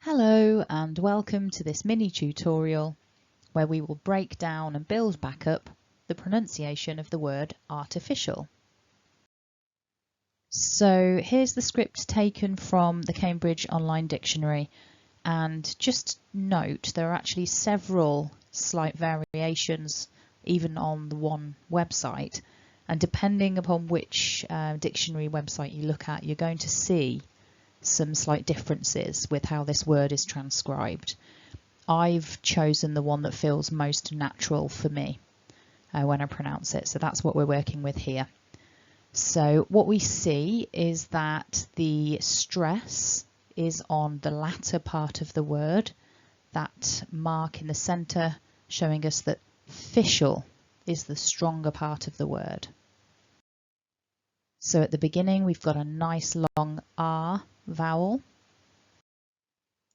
Hello and welcome to this mini tutorial where we will break down and build back up the pronunciation of the word artificial. So here's the script taken from the Cambridge Online Dictionary, and just note there are actually several slight variations even on the one website, and depending upon which dictionary website you look at, you're going to see some slight differences with how this word is transcribed. I've chosen the one that feels most natural for me when I pronounce it, so that's what we're working with here. So what we see is that the stress is on the latter part of the word, that mark in the centre showing us that official is the stronger part of the word. So at the beginning we've got a nice long R vowel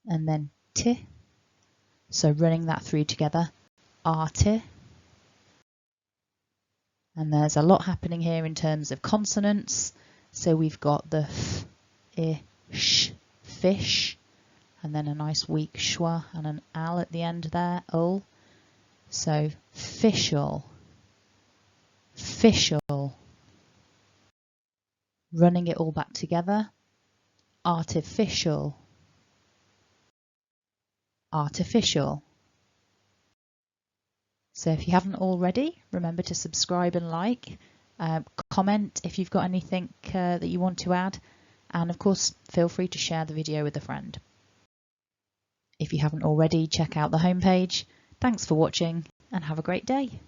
and then T, so running that through together, arti. And there's a lot happening here in terms of consonants, so we've got the f, I, sh, fish, and then a nice weak schwa and an al at the end there, ul. So fishel, fishel. Running it all back together, artificial, artificial. So if you haven't already, remember to subscribe and like, comment if you've got anything that you want to add, and of course feel free to share the video with a friend. If you haven't already, check out the homepage. Thanks for watching and have a great day.